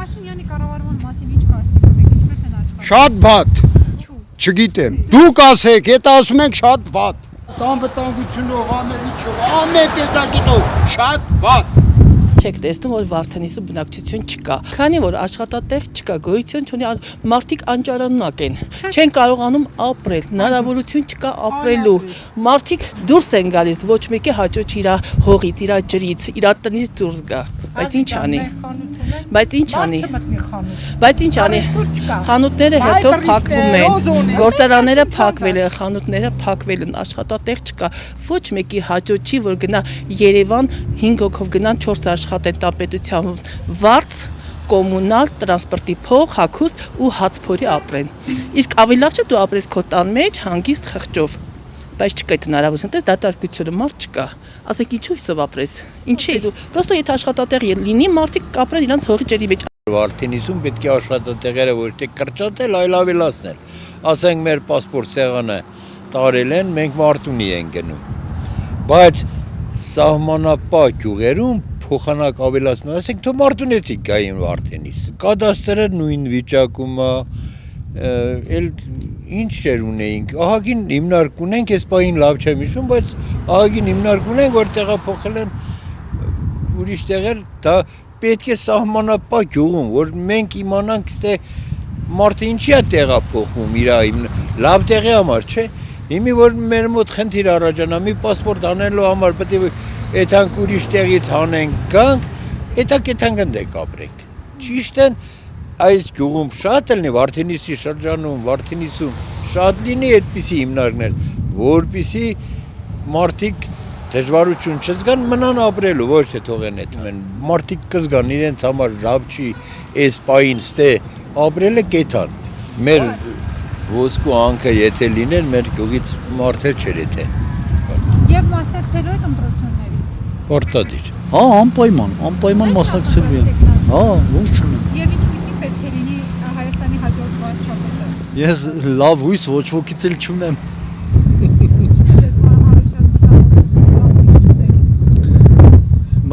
Փաշինյանի կառավարման մասին ինչ կարծիք ունեք, ինչպես են աշխատում։ Շատ վատ։ Չգիտեմ։ Դուք ասեք, եթե ասում եք շատ վատ։ Անվտանգությունով, ամեն տեսակետով շատ վատ։ Չեք տեսնում, որ Վարդենիսը բնակչություն չկա։ Քանի որ աշխատատեղ չկա, գոյություն չունի, մարդիկ անճարանակ են։ Չեն կարողանում ապրել, հնարավորություն չկա ապրելու։ Մարդիկ դուրս են գալիս, ոչ մեկի հաճո չի իր հողից, իր ջրից, իր տնից դուրս գա։ Բայց ինչ անի։ Բայց ինչ անի։ Բայց ինչ անի։ Խանութները հետո փակվում են, գործարանները փակվել են, խանութները փակվել են, աշխատատեղ չկա։ Ոչ մեկի հաճո չի, որ գնա Երևան 5 հոգով գնան 4 աշխատատապետության վարձ, կոմունալ, տրանսպորտի փող, հագուստ ու հացփորի ապրեն։ Իսկ ավելի լավ չէ դու ապրես քո տան մեջ հանգիստ խղճով։ Բայց չկա այդ հնարավորությունը, դատարկությունը մարդ չկա։ Ասեք ինչու հիսով ապրես։ Ինչի՞ դու։ Պրոստո եթե աշխատատեղ լինի, մարդիկ կապրեն իրանց հողի ջրի մեջ։ Վարդենիսում պետք է աշխատատեղերը ոչ թե կրճատել, այլ ավելացնել։ Ասենք մեր պասպորտ սեղանը տարել են, մենք Մարտունի ենք գնում։ Բայց սահմանապահ գյուղերում փոխանակ ավելացնում, ասենք թող Մարտունեցի գային Վարդենիս։ Կադաստրը նույն վիճակում է, էլ ինչ շեր ունեինք, ահագին հիմնարկ ունենք, այս պահին լավ չեմ հիշում, բայց ահագին հիմնարկ ունենք, որ տեղափոխել են ուրիշ տեղեր, դա պետք է սահմանապահ գյուղում, որ մենք իմանանք, թե մարդը ինչի է տեղափոխվում իր լավ տեղի համար, չէ՞։ Հիմի որ մեր մոտ խնդիր առաջանա, մի պասպորտ անելու համար պետք է եթանք ուրիշ տեղից հանենք, գանք, եթանք ընդեք ապրենք։ Ճիշտ են, այս գյուղում շատ լինի, Վարդենիսի շրջանում, Վարդենիսում շատ լինի այդպիսի հիմնարկներ, որպիսի մարդիկ դժվարություն չզգան, մնան ապրելու, ոչ թե թողեն այդմեն, մարդիկ կզգան իրենց համար լավ չի, այս պահին ստե ապրելը կեթան, մեր ոսկու անքը եթե լիներ, մեր գյուղից մարդեր չեր եթե։ Եվ մասնակցելու եք ընտրությունների։ Պարտադիր։ Հա, անպայման մասնակցելու եմ։ Հա, ոչ չունեմ։ Եվ ինչպիսի պետք է լինի Հայաստանի հաջորդ վարչապետը։ Ես լավ հույս ոչ ոքից էլ չունեմ։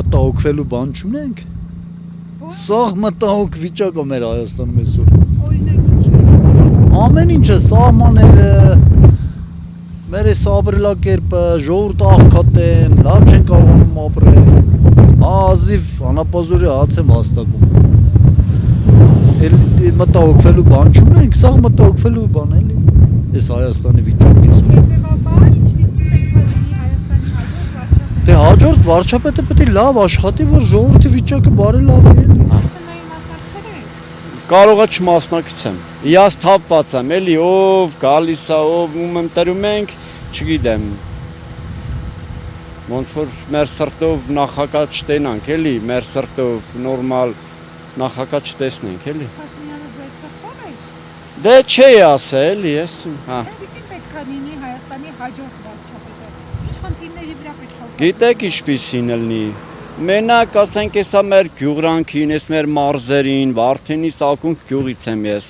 Մտահոգվելու բան չունենք։ Սաղ մտահոգ վիճակ է մեր Հայաստանում այսօր։ Ամեն ինչը, սահմանները, մեր այս ապրելակերպը, ժողովուրդը աղքատեն, լավ չեն կարողանում ապրել, ազիվ անապազորի հաց են վաստակում։ Մտահոգվելու բան չունենք, սաղ մտահոգվելու բան էլի, այս Հայաստանի վիճակը այսօր։ Հետևաբար, ինչպիսի պետք է լինի Հայաստանի հաջորդ վարչապետը։ Դե հաջորդ վարչապետը պետք է լավ աշխատի, որ ժողովրդի վիճակը բարելավի էլի։ Ընտրություններին մասնակցել եք։ Կարող է չմասնակցեմ։ Ես թափված եմ, էլի ով գալիս է, ով ում ընտրում ենք, չգիտեմ։ Ոնց որ մեր սրտով նախագահ չտենանք, էլի, մեր սրտով նորմալ նախագահ չտեսնենք, էլի։ Փաշինյանը ձեր սրտով է։ Դե չի ասա, էլի, ես, հա։ Ինչպիսի պետք է լինի Հայաստանի հաջորդ վարչապետը։ Ինչ խնդիրների վրա պետք է։ Գիտեք ինչպիսին լինի։ Մենակ ասենք հեսա մեր գյուղրանքին, ես մեր մարզերին, Վարդենիս ակունք գյուղից եմ ես։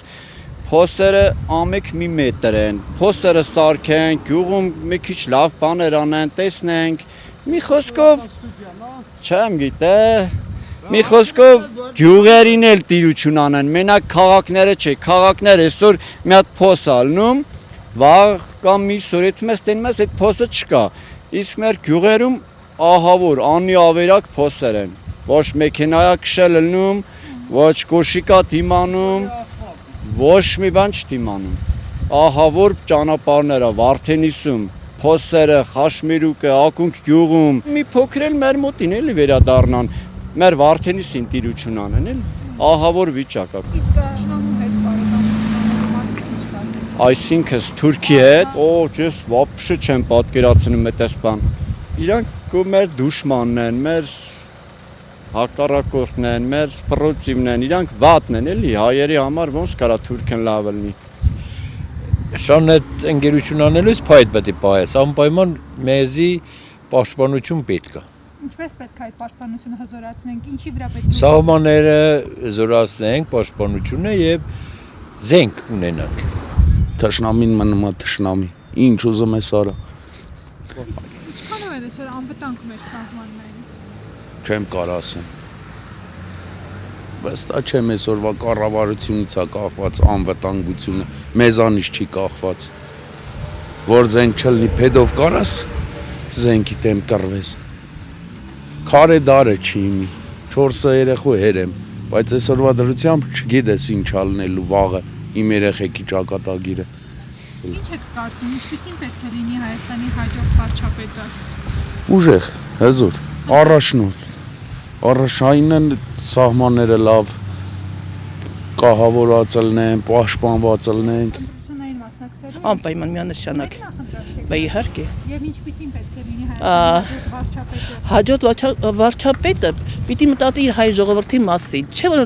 Փոսերը ամեկ մի մետր են, փոսերը սարքենք, գյուղում մի քիչ լավ բաներ անեն, տեսնենք, մի խոսքով, չեմ գիտե, մի խոսքով գյուղերին էլ տիրություն անեն, մենակ քաղաքները չէ, քաղաքները այսօր մի հատ փոս ալնում, վաղ կամ մի սոր եթե մեզ տենում ես այդ փոսը չկա, իսկ մեր գյուղերում ահավոր, անի ավերակ փոսեր են, ոչ մեքենայա քշել լնում, ոչ կոշիկա դիմանում, ոչ մի բան չդիմանում, ահավոր ճանապարհները Վարդենիսում, փոսերը, Խաշմերուկը, ակունք գյուղում, մի փոքր էլ մեր մոտին էլի վերադառնան, մեր Վարդենիսին տիրություն անեն էլի, ահավոր վիճակ է։ Իսկ շնամու հետ բարեկամության մասին ինչ կասեք։ Այսինքն Թուրքի հետ, ես вообще չեմ պատկերացնում այդպես բան։ Իրանք մեր դուշմանն են, մեր հակառակորդն են, մեր պրոցիվն են, իրանք վատն են էլի, հայերի համար ոնց կարա թուրքն լավ լինի։ Շան այդ ընկերություն անելուց փայտ պետք է պահես, անպայման մեզի պաշտպանություն պետք է։ Ինչպես պետք է այդ պաշտպանությունը հզորացնենք, ինչի վրա պետք է։ Սահմանները զորացնենք, պաշտպանությունը եւ զենք ունենանք։ Թշնամին մնում է թշնամի, ինչ ուզում ես արա։ Ինչքանով է այսօր անվտանգ մեր սահմաններին։ Չեմ կարող ասեմ։ Վստահ չեմ այսօրվա կառավարությունից է կախված անվտանգությունը, մեզանից չի կախված։ Որ զենք չլինի փեդով կարաս, զենքի դեմ կռվես։ Քարե դարը չի իմի, 4 երեխու հերեմ, բայց այսօրվա դրությամբ չգիտես ինչ ալնելու վաղը իմ երեխեքի ճակատագիրը։ Ինչ եք կարծում, ինչպիսին պետք է լինի Հայաստանի հաջորդ վարչապետը։ Ուժեղ, հզոր, առաջնորդ։ Առաջնային սահմանները լավ կահավորած լինեն, պաշտպանված լինեն։ Ընտրություններին մասնակցելու Անպայման միանշանակ։ Բա իհարկե։ Եվ ինչպիսին պետք է լինի Հայաստանի հաջորդ վարչապետը։ Հաջորդ վարչապետը պիտի մտածի իր հայ ժողովրդի մասին, չէ՞ որ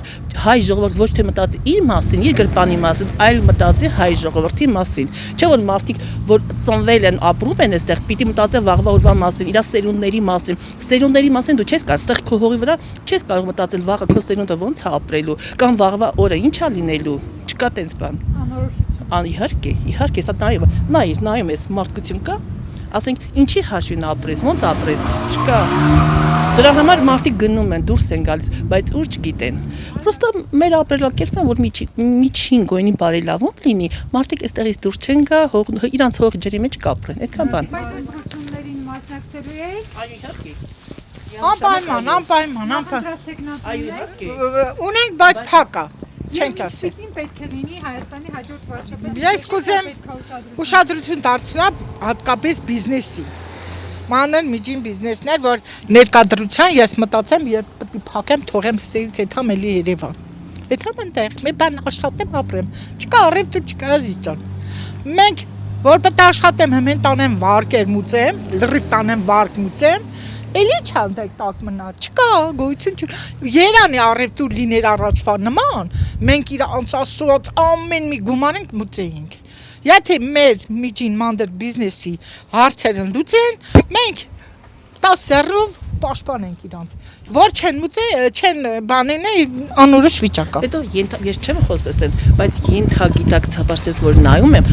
հայ ժողովուրդ ոչ թե մտածի իր մասին, իր գրպանի մասին, այլ մտածի հայ ժողովրդի մասին։ Չէ՞ որ մարդիկ, որ ծնվել են, ապրում են այստեղ, պիտի մտածեն վաղվա օրվա մասին, իր սերունդների մասին։ Սերունդների մասին դու չես կարող, այստեղ քո հողի վրա չես կարող մտածել վաղը քո սերունդը ոնց է ապրելու, կամ վաղվա օրը ինչ է լինելու։ Չկա տենց բան։ Անորոշություն։ Իհարկե, սա նայում ես մարդկություն կա, ասենք ինչի հաշվին ապրես, ոնց ապրես, չկա։ Դրա համար մարդիկ գնում են, դուրս են գալիս, բայց ուր չգիտեն։ Պրոստը մեր ապրելակերպն է, որ միջին գույնի բարելավում լինի, մարդիկ այստեղից դուրս չեն գա, իրանց հող ջրի մեջ կապրեն, այդքան բան։ Բայց այս ընտրություններին մասնակցելու եք։ Այո, իհարկե։ Անպայման։ Այո, իհարկե։ Ունենք, բայց փակ է։ Չենք ասի։ Ինչպիսին պետք է լինի Հայաստանի հաջորդ վարչապետը։ Ես կուզեմ ուշադրություն դարձնել հատկապես բիզնեսի։ Մանր միջին բիզնեսներ, որ ներկայդրության ես մտածեմ, երբ պետք է փակեմ, թողեմ ստերից այդամ էլի Երևան։ Այդամ այնտեղ մի բան աշխատեմ, ապրեմ։ Չկա առևտուր, չկա ազիջան։ Մենք որ պետք է աշխատեմ, հմեն տանեմ վարկեր մուծեմ, լրիվ տանեմ վարկ մուծեմ, էլի չանդեք տակ մնա, չկա, գոյություն չի։ Երանի առևտուր լիներ առաջվա նման, մենք իր անցածոց ամեն մի գումար ենք մուծեինք։ Եթե մեր միջին մանդր բիզնեսի հարցերը լուծեն, մենք 10-ով պաշտպանենք իրանց։ Որ չեն չեն բանենը անորոշ վիճակա։ Հետո ես չեմ խոսես այդպես, բայց ենթագիտակցաբար ասես որ նայում եմ,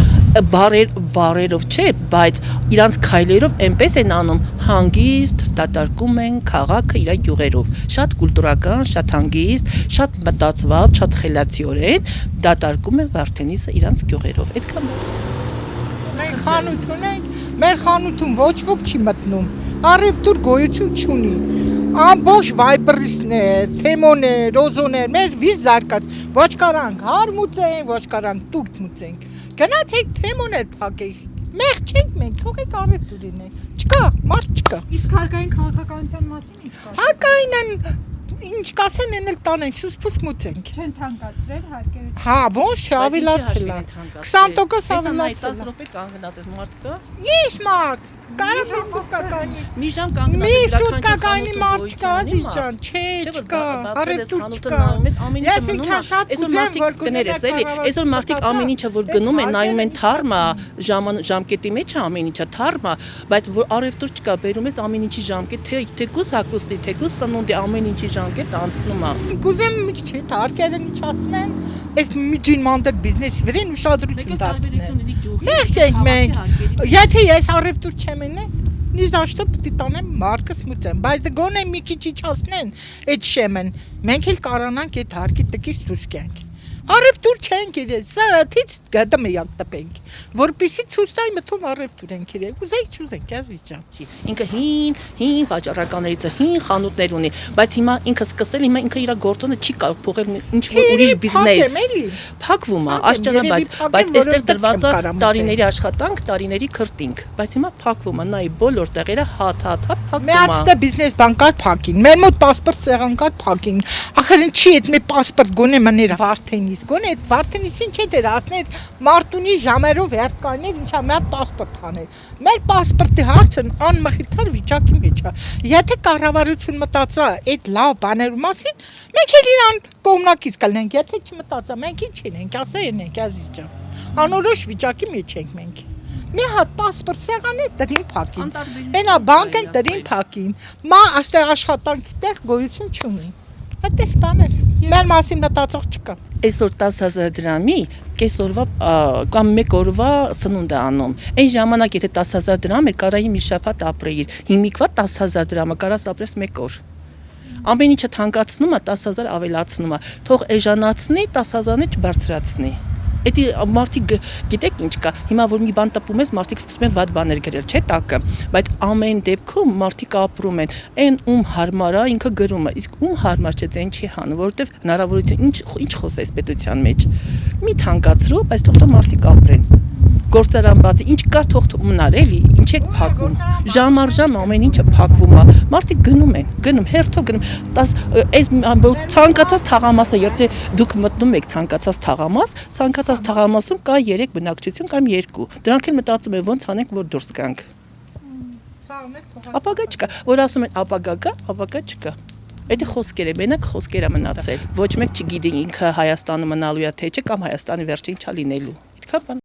բարերով չէ, բայց իրանց քայլերով այնպես են անում, հանգիստ դատարկում են քաղաքը իր յուղերով, շատ կուլտուրական, շատ հանգիստ, շատ մտածված, շատ խելացիորեն դատարկում են Վարդենիսը իրանց յուղերով, այդքան։ Մենք խանութ ունենք, մեր խանութում ոչ ոք չի մտնում, առևտուր գոյություն չունի, ամբողջ վայբրիսներ, թեմոներ, ռոզոներ, մեզ վիզ զարկած, ոչ կարանք հար մուծենք, ոչ կարանք տուրք մուծենք, գնացեք թեմոներ փակեք, մեղ չենք մենք, թողեք առևտուր լինենք, չկա, մարդ չկա։ Իսկ հարկային քաղաքականության մասին ինչ կա։ Հարկային են, ինչ կասեն են էլ տանեն, սուսպուս մուծենք։ Չեն թանկացրել հարկերը։ Հա, ոչ չէ, ավելացել է, 20% ավելացել է։ 10 րոպե կանգնած ես մարդ կա։ Ինչ մարդ, կարավ մի սուտկականի։ Մի ժամ կանգնած Մի սուտկականի մարդ չկա, Ազիջան, չէ, չկա, առևտուր չկա։ Ես ինքան շատ կուզեմ, որ կներես էլի, այսօր մարդիկ ամեն ինչը որ գնում են, նայում են թարմա, ժամկետի մեջ է ամեն ինչը թարմա, բայց որ առևտուր չկա, բերում ես ամեն ինչի ժամկետ, թեկուս հագուստի, թեկուս սնունդի ամեն ինչի ժամկետ անցնում է։ Կուզեմ մի քիչ հետ հարկերը միջացնեն, այս միջին մանդր բիզնեսի վրան ուշադրություն դարձնեն։ Մենք, եթե ես առևտուր չեմ ունենա, նիզաշտը պիտի տանեմ մարկս մուծեմ, բայց գոնե մի քիչ իջացնեն այդ շեմեն, մենք էլ կարանանք այդ հարկի տկից դուրս գանք։ Առևտուր չենք իրեն, սա թից գտը միակ տպենք, որպեսի ցույց տայի մտում առևտուր ենք իրեն, ուզենք չուզենք, Ազիջան։ Ինքը հին վաճառականներից է, հին խանութներ ունի, բայց հիմա ինքը սկսել, հիմա ինքը իր գործոնը չի կարող փոխել ինչ որ ուրիշ բիզնես։ Փակվում է, աշճանաբար, բայց այստեղ դրված է տարիների աշխատանք, տարիների քրտինք, բայց հիմա փակվում է, նայ բոլոր տեղերը հատ փակվում է։ Մեծ բիզնես բան կար փակին, մեր մոտ պասպորտ սեղան կար փակին, ախր ինչի այդ մեր պասպորտ գոնե մներ Վարդենիս, գոնե այդ Վարդենիսին չէ դեր ասներ Մարտունի ժամերով հերթ կաներ, ինչա մի հատ պասպորտ հաներ։ Մեր պասպորտի հարցն անմխիթար վիճակի մեջ է։ Եթե կառավարություն մտածա այդ լավ բաներու մասին, մենք էլ իրան կողմնակից կլինենք, եթե չմտածա, մենք ինչ ենք, ասենք Ազիջան։ Անորոշ վիճակի մեջ ենք մենք։ Մի հատ պասպորտ սեղան է դրին փակին։ Այնա բանկեն դրին փակին։ Մա աստեղ աշխատանքի տեղ գոյություն չունի։ Այդպես բաներ։ Մեր մասին մտածող չկա։ Այսօր 10,000 դրամի կեսօրվա կամ մեկ օրվա սնունդ է անում։ Այն ժամանակ եթե 10,000 դրամ էր, կարայի մի շաբաթ ապրեիր։ Հիմիկվա 10,000 դրամը կարաս ապրես մեկ օր։ Ամեն ինչը թանկացնում է, 10,000 ավելացնում է։ Թող էժանացնի, 10,000-ը չբարձրացնի։ Էդի մարդիկ գիտեք ինչ կա, հիմա որ մի բան տպում ես, մարդիկ սկսում են վատ բաներ գրել, չէ՞ տակը, բայց ամեն դեպքում մարդիկ ապրում են, այն ում հարմար է, ինքը գրում է, իսկ ում հարմար չէ, այն չի հանում, որովհետև հնարավորություն ինչ խոսես պետության մեջ։ Մի թանկացրու, բայց թող մարդիկ ապրեն։ Գործարան բացի, ինչ կա թող մնար էլի, ինչ եք փակվում։ Ժամ առ ժամ ամեն ինչը փակվում է։ Մարդիկ գնում, հերթով գնում։ Այս ցանկացած թաղամասը, եթե դուք մտնում եք ցանկացած թաղամասում կա 3 բնակչություն կամ 2։ Դրանք էլ մտածում են ոնց անենք, որ դուրս գանք։ Ապագա չկա, որ ասում են ապագա կա, ապագա չկա։ Էդի խոսքեր է, մենակ խոսքեր է մնացել։ Ոչ մեկ չգիտի ինքը Հայաստանը մնալու է թե չէ կամ Հայաստանի վերջին չա լինելու։ Այդքան բան